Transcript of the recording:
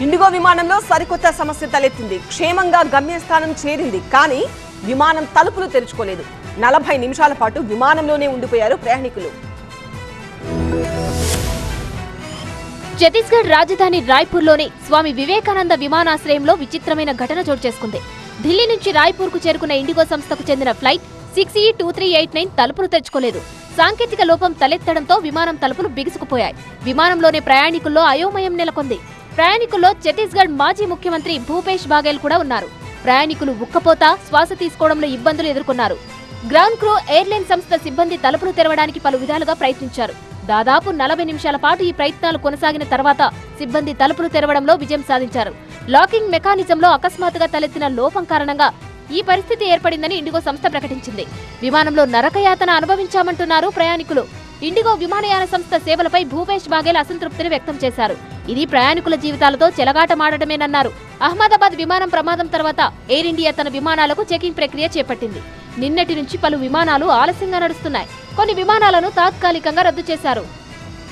IndiGo విమానంలో సరికొత్త సమస్య తలెత్తింది. క్షేమంగా గమ్యస్థానం చేరింది, కానీ విమానం తలుపులు తెరుచుకోలేదు. 40 నిమిషాల పాటు విమానంలోనే ఉండిపోయారు ప్రయాణికులు. ఛత్తీస్గఢ్ రాజధాని రాయ్పూర్లోని స్వామి వివేకానంద విమానాశ్రయంలో విచిత్రమైన ఘటన చోటు చేసుకుంది. ఢిల్లీ నుంచి రాయ్పూర్కు చేరుకున్న ఇండిగో సంస్థకు చెందిన ఫ్లైట్ 6E2389 తలుపులు తెరుచుకోలేదు. సాంకేతిక లోపం తలెత్తడంతో విమానం తలుపులు బిగుసుకుపోయాయి. విమానంలోని ప్రయాణికుల్లో అయోమయం నెలకొంది. ప్రయాణికుల్లో ఛత్తీస్గఢ్ మాజీ ముఖ్యమంత్రి భూపేష్ బాఘెల్ కూడా ఉన్నారు. ప్రయాణికులు ఉక్కపోత, శ్వాస తీసుకోవడంలో ఇబ్బందులు ఎదుర్కొన్నారు. గ్రౌండ్ క్రూ ఎయిర్లైన్ సంస్థ సిబ్బంది తలుపులు తెరవడానికి పలు విధాలుగా ప్రయత్నించారు. దాదాపు 40 నిమిషాల పాటు ఈ ప్రయత్నాలు కొనసాగిన తర్వాత సిబ్బంది తలుపులు తెరవడంలో విజయం సాధించారు. లాకింగ్ మెకానిజంలో అకస్మాత్తుగా తలెత్తిన లోపం కారణంగా ఈ పరిస్థితి ఏర్పడిందని ఇండిగో సంస్థ ప్రకటించింది. విమానంలో నరకయాతన అనుభవించామంటున్నారు ప్రయాణికులు. ఇండిగో విమానయాన సంస్థ సేవలపై భూపేష్ బాఘెల్ అసంతృప్తిని వ్యక్తం చేశారు. ఇది ప్రయాణికుల జీవితాలతో చెలగాటమాడటమేనన్నారు. అహ్మదాబాద్ విమానం ప్రమాదం తర్వాత ఎయిర్ ఇండియా తన విమానాలకు చెకింగ్ ప్రక్రియ చేపట్టింది. నిన్నటి నుంచి పలు విమానాలు ఆలస్యంగా నడుస్తున్నాయి. కొన్ని విమానాలను తాత్కాలికంగా రద్దు చేశారు.